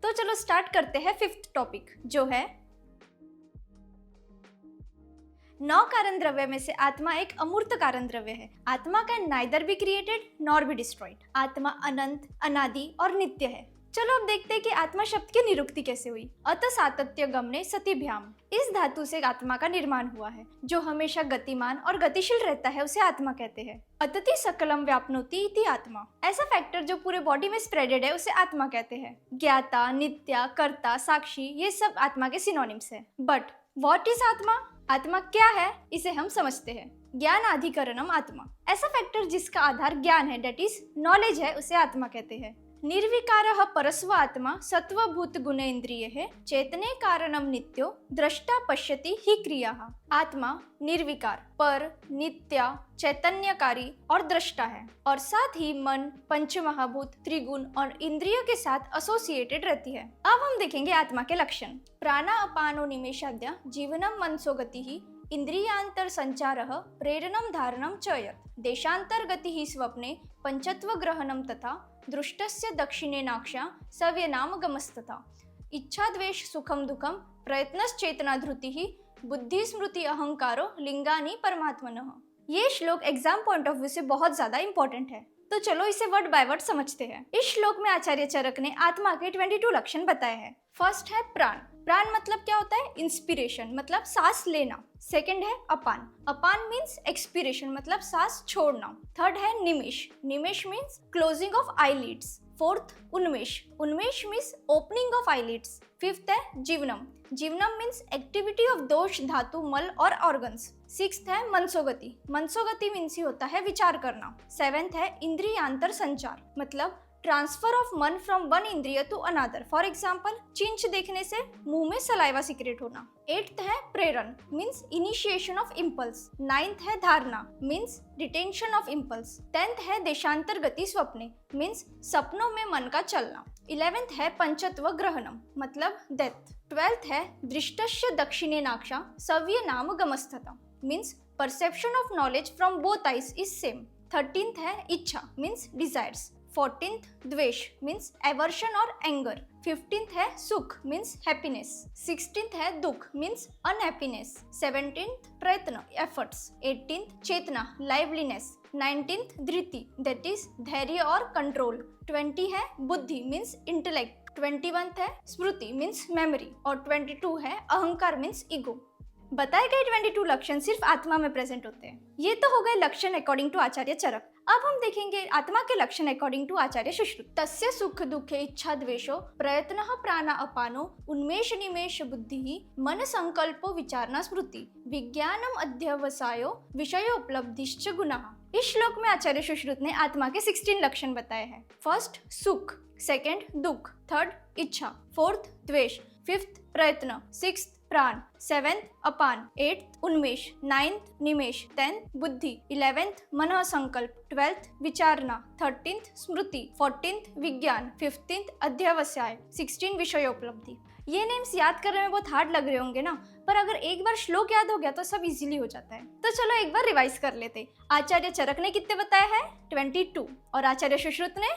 तो चलो स्टार्ट करते हैं फिफ्थ टॉपिक, जो है 9 कारण द्रव्य में से आत्मा एक अमूर्त कारण द्रव्य है। आत्मा can neither be created nor be destroyed. आत्मा अनंत, अनादि और नित्य है। चलो अब देखते हैं कि आत्मा शब्द की निरुक्ति कैसे हुई। अत सातत्य गमने सतिभ्याम, इस धातु से आत्मा का निर्माण हुआ है। जो हमेशा गतिमान और गतिशील रहता है उसे आत्मा कहते हैं। अतति सकलम व्याप्नोति इति आत्मा, ऐसा फैक्टर जो पूरे बॉडी में स्प्रेडेड है उसे आत्मा कहते हैं। ज्ञाता, नित्या, कर्ता, साक्षी ये सब आत्मा के सिनोनिम्स है। बट व्हाट इज आत्मा? आत्मा क्या है इसे हम समझते हैं। ज्ञान अधिकरणम आत्मा, ऐसा फैक्टर जिसका आधार ज्ञान है, डेट इज नॉलेज है, उसे आत्मा कहते हैं। निर्विकारः परस्व आत्मा सत्वभूत गुण इंद्रिय है, चेतने कारणम नित्यो दृष्टा पश्यति ही क्रियाः। आत्मा निर्विकार, पर, नित्य, चैतन्यकारी और दृष्टा है, और साथ ही मन, पंचमहाभूत, त्रिगुण और इंद्रियों के साथ एसोसिएटेड रहती है। अब हम देखेंगे आत्मा के लक्षण। प्राणा अपानो निमेषाद्य जीवनम मनसो गतिः इंद्रियांतर संचारः प्रेरणम धारणम च यत् देशांतर गतिः स्वप्ने पंचत्व ग्रहणम तथा दृष्टस्य दक्षिणेनाक्षा सव्यनामगमस्तथा इच्छा द्वेष सुखम दुखम प्रयत्नश्चेतना धृतिः बुद्धि स्मृति अहंकारो लिंगानि परमात्मनः। ये श्लोक एग्जाम पॉइंट ऑफ व्यू से बहुत ज्यादा इंपॉर्टेंट है, तो चलो इसे वर्ड बाय वर्ड समझते हैं। इस श्लोक में आचार्य चरक ने आत्मा के 22 लक्षण बताए हैं। फर्स्ट है प्राण। प्राण मतलब क्या होता है? इंस्पिरेशन, मतलब सांस लेना। सेकंड है अपान। अपान मीन्स एक्सपिरेशन, मतलब सांस छोड़ना। थर्ड है निमेश। Nimesh means closing of eyelids. Fourth उन्मेष। Unmesh means opening of eyelids. Fifth है जीवनम। Jeevanam means activity of dosha, dhatu, मल और ऑर्गन्स। सिक्स्थ है मनसोगति। मनसोगति मीन्स ही होता है विचार करना। सेवेंथ है इंद्रियांतर संचार, मतलब ट्रांसफर ऑफ मन फ्रॉम वन इंद्रिय टू अनदर। फॉर एग्जाम्पल, चिंच देखने से मुंह में सलाइवा सीक्रेट होना। एट्थ है प्रेरण, means initiation of impulse. Ninth है धारणा, means detention of impulse. 10th है देशांतर गति स्वप्ने, मीन्स सपनों में मन का चलना। 11th है पंचत्व ग्रहणम, मतलब डेथ। 12th है दृष्टस्य दक्षिणेनाक्षा सव्य नाम गमस्थता, means perception of knowledge from both eyes is same. 13th है इच्छा, मीन्स डिजायर्स। 14th द्वेष, मीन्स एवर्शन और एंगर। 15th है सुख, मीन्स हैप्पीनेस। 16th है दुख, मीन्स अनहैप्पीनेस। 17th प्रयत्न, एफर्ट्स। 18th चेतना, लाइवलीनेस। 19th धृति, दैट इज धैर्य और कंट्रोल। 20 है बुद्धि, मीन्स इंटेलेक्ट। 21 है स्मृति, मीन्स मेमोरी। और 22 है अहंकार, मीन्स ईगो। बताए गए 22 लक्षण सिर्फ आत्मा में प्रेजेंट होते हैं। ये तो हो गए लक्षण अकॉर्डिंग टू आचार्य चरक। अब हम देखेंगे आत्मा के लक्षण अकॉर्डिंग टू आचार्य सुश्रुत। तस्य सुख दुखे इच्छा द्वेषो प्रयत्नः प्राणा अपानो उन्मेष निमेष बुद्धिः मन संकल्पो विचारणा स्मृति विज्ञानम अध्यवसायो विषयोपलब्धिश्च गुणः। इस श्लोक में आचार्य सुश्रुत ने आत्मा के 16 लक्षण बताए हैं। फर्स्ट सुख, सेकंड दुख, थर्ड इच्छा, फोर्थ द्वेष, फिफ्थ प्रयत्न, सिक्स्थ प्राण, 7th अपान, 8th उन्मेष, 9th निमेष, 10th बुद्धि, 11th मन संकल्प, 12th विचारणा, 13th स्मृति, 14th विज्ञान, 15th अध्यवसाय, 16 विषयोपलब्धि। ये नेम्स याद करने में बहुत हार्ड लग रहे होंगे ना, पर अगर एक बार श्लोक याद हो गया तो सब इजीली हो जाता है। तो चलो एक बार रिवाइज कर लेते। आचार्य चरक ने कितने बताए हैं? 22। और आचार्य सुश्रुत ने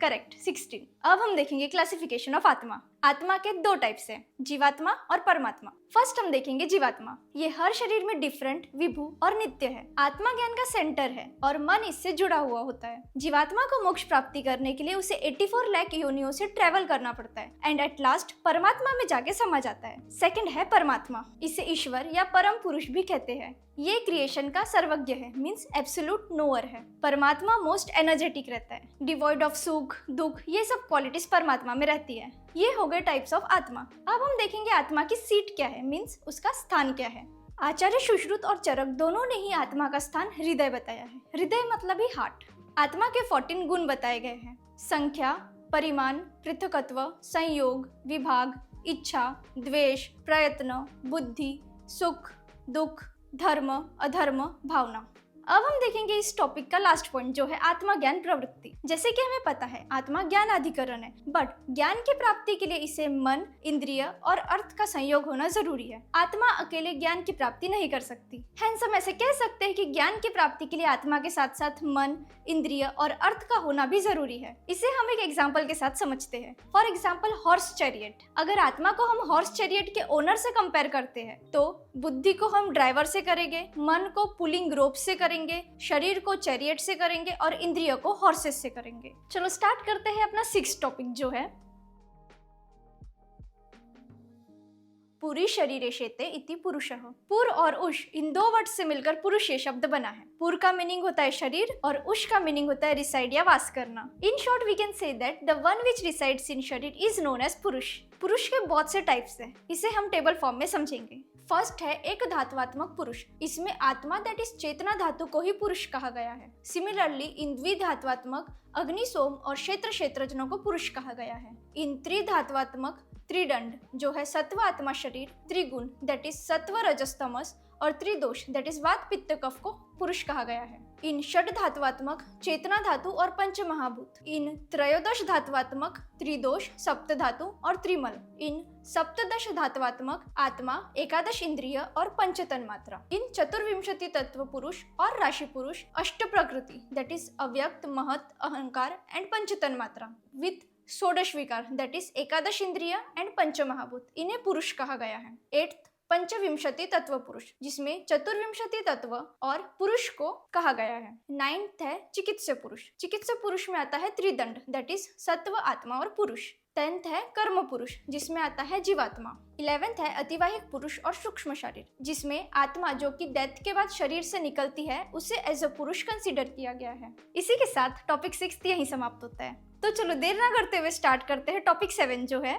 करेक्ट 16। अब हम देखेंगे क्लासिफिकेशन ऑफ आत्मा। आत्मा के 2 टाइप्स हैं, जीवात्मा और परमात्मा। फर्स्ट हम देखेंगे जीवात्मा। ये हर शरीर में डिफरेंट, विभु और नित्य है। आत्मा ज्ञान का सेंटर है और मन इससे जुड़ा हुआ होता है। जीवात्मा को मोक्ष प्राप्ति करने के लिए उसे 84 लाख योनियों से ट्रेवल करना पड़ता है एंड एट लास्ट परमात्मा में जाके समा जाता है। सेकंड है परमात्मा। इसे ईश्वर या परम पुरुष भी कहते हैं। ये क्रिएशन का सर्वज्ञ है, मीन्स एब्सोल्यूट नोअर है। परमात्मा मोस्ट एनर्जेटिक रहता है, डिवॉइड ऑफ सुख दुख, ये सब क्वालिटीज परमात्मा में रहती है। ये हो गए टाइप्स ऑफ आत्मा। अब हम देखेंगे आत्मा की सीट क्या है, मीन्स उसका स्थान क्या है। आचार्य सुश्रुत और चरक दोनों ने ही आत्मा का स्थान हृदय बताया है। हृदय मतलब ही हार्ट। आत्मा के 14 गुण बताए गए हैं। संख्या, परिमाण, पृथकत्व, संयोग, विभाग, इच्छा, द्वेष, प्रयत्न, बुद्धि, सुख दुख, धर्म, अधर्म, भावना। अब हम देखेंगे इस टॉपिक का लास्ट पॉइंट जो है आत्मा ज्ञान प्रवृत्ति। जैसे कि हमें पता है आत्मा ज्ञान अधिकरण है, बट ज्ञान की प्राप्ति के लिए इसे मन, इंद्रिय और अर्थ का संयोग होना जरूरी है। आत्मा अकेले ज्ञान की प्राप्ति नहीं कर सकती। हैंस हम ऐसे कह सकते हैं कि ज्ञान की प्राप्ति के लिए आत्मा के साथ साथ मन, इंद्रिय और अर्थ का होना भी जरूरी है। इसे हम एक एग्जाम्पल के साथ समझते हैं। For example horse chariot. अगर आत्मा को हम हॉर्स चैरियट के ओनर से कंपेयर करते हैं तो बुद्धि को हम ड्राइवर से करेंगे, मन को पुलिंग रोप से करेंगे, शरीर को चैरियट से करेंगे और इंद्रियों को हॉर्सेस से करेंगे। चलो स्टार्ट करते हैं अपना 6th टॉपिक जो है पुरी शरीरे शेते इति पुरुषः। पुर और उष इन 2 वर्ड से मिलकर पुरुष ये शब्द बना है। पुर का मीनिंग होता है शरीर और उष का मीनिंग होता है रिसाइड या वास करना। In short we can say that the one which resides in शरीर इज नोन एज पुरुष। पुरुष के बहुत से टाइप्स हैं, इसे हम टेबल फॉर्म में समझेंगे। फर्स्ट है एक धात्वात्मक पुरुष। इसमें आत्मा दैट इज चेतना धातु को ही पुरुष कहा गया है। सिमिलरली इन द्विधात्वात्मक अग्नि, सोम और क्षेत्र क्षेत्रजनों को पुरुष कहा गया है। इन त्रिधात्वात्मक त्रिदंड जो है सत्व आत्मा शरीर, त्रिगुण दैट इज सत्व रजस तमस और त्रिदोष दैट इज वात पित्त कफ को पुरुष कहा गया है। इन षड धात्वात्मक चेतना धातु और पंच महाभूत, इन त्रयोदश धात्वात्मक त्रिदोष, सप्त धातु और त्रिमल, इन सप्तदश धात्वात्मक आत्मा, एकादश इंद्रिय और पंच तन्मात्रा, इन चतुर्विंशति तत्व पुरुष और राशि पुरुष, अष्ट प्रकृति दैट इज अव्यक्त, महत, अहंकार एंड पंच तन्मात्रा विथ षोडश विकार दैट इज एकादश इंद्रिय एंड पंच महाभूत, इन्हें पुरुष कहा गया है। 8th पंचविंशति तत्व पुरुष जिसमें चतुर्विंशति तत्व और पुरुष को कहा गया है। 9th है चिकित्सा पुरुष। चिकित्सा पुरुष में आता है त्रिदंड दैट इज सत्व, आत्मा और पुरुष। 10th है कर्म पुरुष जिसमें आता है जीवात्मा। 11th है अतिवाहिक पुरुष और सूक्ष्म शरीर जिसमें आत्मा जो कि डेथ के बाद शरीर से निकलती है उसे एज अ पुरुष कंसीडर किया गया है। इसी के साथ टॉपिक 6 यहीं समाप्त होता है। तो चलो देर ना करते हुए स्टार्ट करते हैं टॉपिक 7 जो है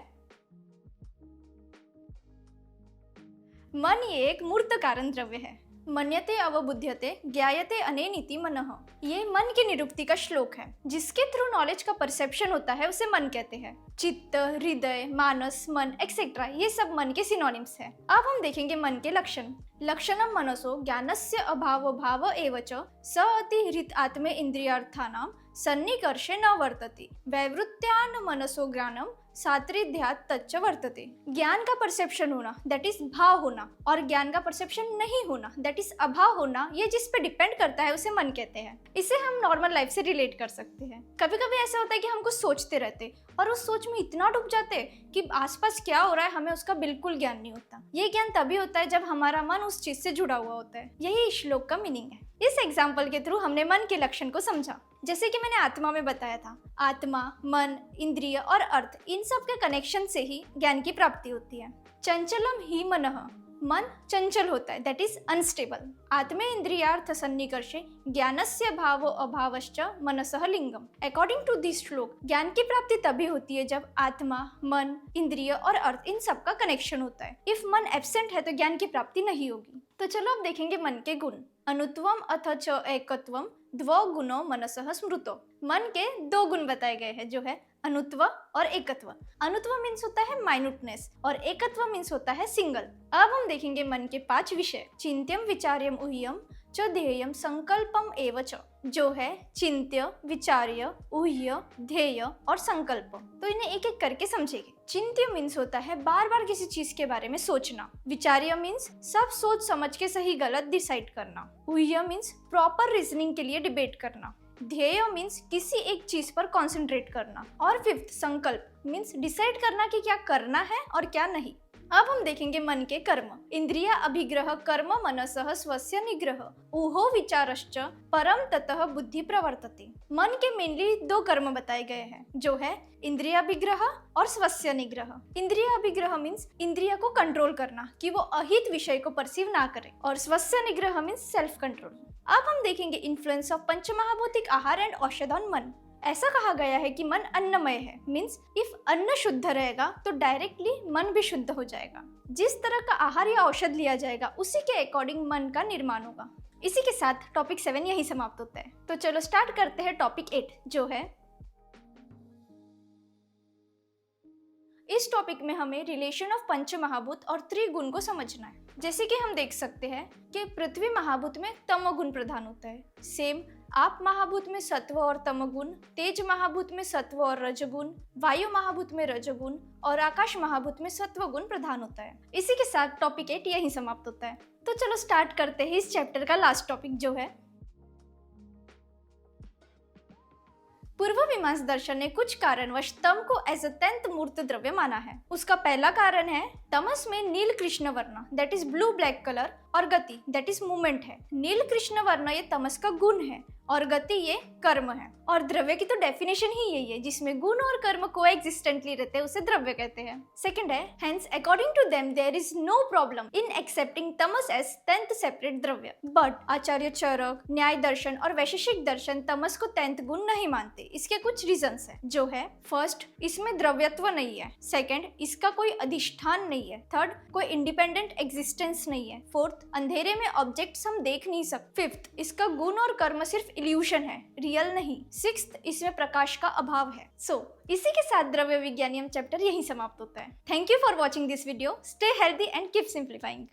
मन। ये एक मूर्त कारण द्रव्य है। मन्यते अवबुध्यते ज्ञायते अनेनिति मनः। ये मन की निरुक्ति का श्लोक है। जिसके थ्रू नॉलेज का परसेप्शन होता है उसे मन कहते हैं। चित्त, हृदय, मानस, मन एक्सेट्रा ये सब मन के सिनोनिम्स हैं। अब हम देखेंगे मन के लक्षण। लक्षणम मनसो ज्ञानस्य अभाव भाव एव च स अति हृत आत्मे इंद्रियार्थानां सन्निकर्षे न वर्तते वैवृत्त्यान मनसो ज्ञानम सात्रिध्यात तच्च वर्तते। ज्ञान का परसेप्शन होना दैट इज भाव होना और ज्ञान का परसेप्शन नहीं होना दैट इज अभाव होना, ये जिस पे डिपेंड करता है उसे मन कहते हैं। इसे हम नॉर्मल लाइफ से रिलेट कर सकते हैं। कभी कभी ऐसा होता है कि हम कुछ सोचते रहते और उस सोच में इतना डूब जाते कि आसपास क्या हो रहा है हमें उसका बिल्कुल ज्ञान नहीं होता। ये ज्ञान तभी होता है जब हमारा मन उस चीज से जुड़ा हुआ होता है। यही इस श्लोक का मीनिंग है। इस एग्जाम्पल के थ्रू हमने मन के लक्षण को समझा। जैसे कि मैंने आत्मा में बताया था, आत्मा, मन, इंद्रिय और अर्थ इन सब के कनेक्शन से ही ज्ञान की प्राप्ति होती है। चंचलम ही मनः, मन चंचल होता है दैट इज अनस्टेबल। आत्मे इंद्रियार्थ सन्निकर्षे ज्ञानस्य भावो अभावश्च मनसः लिंगम। अकॉर्डिंग टू दिस श्लोक ज्ञान की प्राप्ति तभी होती है जब आत्मा, मन, इंद्रिय और अर्थ इन सब का कनेक्शन होता है। इफ मन एब्सेंट है तो ज्ञान की प्राप्ति नहीं होगी। तो चलो अब देखेंगे मन के गुण। अनुत्वम अथ च एकत्वम द्वौ गुणो मनसः स्मृतो। मन के 2 गुण बताए गए हैं जो है अनुत्व और एकत्व। अनुत्व मीन्स होता है माइन्यूटनेस और एकत्व मीन्स होता है सिंगल। अब हम देखेंगे मन के 5 विषय। चिंत्यम, विचार्यम, ऊह्यम च ध्येयम संकल्पम एव च, जो है चिंत्य, विचार्य, ऊह्य, ध्येय और संकल्प। तो इन्हें एक एक करके समझेंगे। चिंत्य मीन्स होता है बार बार किसी चीज के बारे में सोचना। विचार्य मीन्स सब सोच समझ के सही गलत डिसाइड करना। ऊह्य मीन्स प्रॉपर रीजनिंग के लिए डिबेट करना। ध्येय मीन्स किसी एक चीज पर कॉन्सेंट्रेट करना। और 5th संकल्प मीन्स डिसाइड करना कि क्या करना है और क्या नहीं। अब हम देखेंगे मन के कर्म। इंद्रिया अभिग्रह कर्म मनसः स्वस्य निग्रह ऊहो विचारश्च परम ततः बुद्धि प्रवर्तते। मन के मेनली 2 कर्म बताए गए हैं जो है इंद्रियाभिग्रह और स्वस्य निग्रह। इंद्रियाभिग्रह मीन्स इंद्रिया को कंट्रोल करना कि वो अहित विषय को परसीव ना करे और स्वस्य निग्रह मीन्स सेल्फ कंट्रोल। अब हम देखेंगे इन्फ्लुएंस ऑफ पंचमहाभौतिक आहार एंड औषध ऑन मन। ऐसा कहा गया है कि मन अन्नमय है, मीन्स इफ अन्न शुद्ध रहेगा तो डायरेक्टली मन भी शुद्ध हो जाएगा। जिस तरह का आहार या औषध लिया जाएगा उसी के अकॉर्डिंग मन का निर्माण होगा। इसी के साथ टॉपिक 7 यही समाप्त होता है। तो चलो स्टार्ट करते हैं टॉपिक 8 जो है इस टॉपिक में हमें रिलेशन ऑफ पंच महाभूत और त्रिगुण को समझना है। जैसे कि हम देख सकते हैं कि पृथ्वी महाभूत में तमोगुण प्रधान होता है। सेम आप महाभूत में सत्व और तमोगुण, तेज महाभूत में सत्व और रजोगुण, वायु महाभूत में रजोगुण और आकाश महाभूत में सत्वगुण प्रधान होता है। इसी के साथ टॉपिक 8 यहीं समाप्त होता है। तो चलो स्टार्ट करते हैं इस चैप्टर का लास्ट टॉपिक, जो है पूर्व मीमांसा दर्शन ने कुछ कारणवश तम को एज अ तेंथ मूर्त द्रव्य माना है। उसका पहला कारण है तमस में नील कृष्ण वर्ण that is blue black colour और गति दैट इज मूवमेंट है। नील कृष्ण वर्ण ये तमस का गुण है और गति ये कर्म है। और द्रव्य की तो डेफिनेशन ही यही है, जिसमें गुण और कर्म कोएग्जिस्टेंटली रहते हैं उसे द्रव्य कहते हैं। सेकंड है hence according to them there is no problem in accepting तमस एज तेंथ सेपरेट द्रव्य, बट आचार्य चरक, न्याय दर्शन और वैशेषिक दर्शन तमस को तेंथ गुण नहीं मानते। इसके कुछ रीजंस है, जो है फर्स्ट, इसमें द्रव्यत्व नहीं है। सेकंड, इसका कोई अधिष्ठान नहीं है। थर्ड, कोई इंडिपेंडेंट एग्जिस्टेंस नहीं है। फोर्थ, अंधेरे में ऑब्जेक्ट्स हम देख नहीं सकते। फिफ्थ, इसका गुण और कर्म सिर्फ इल्यूशन है, रियल नहीं। सिक्स्थ, इसमें प्रकाश का अभाव है। इसी के साथ द्रव्य विज्ञानियम चैप्टर यहीं समाप्त होता है। Thank you for watching this video. Stay healthy and keep simplifying.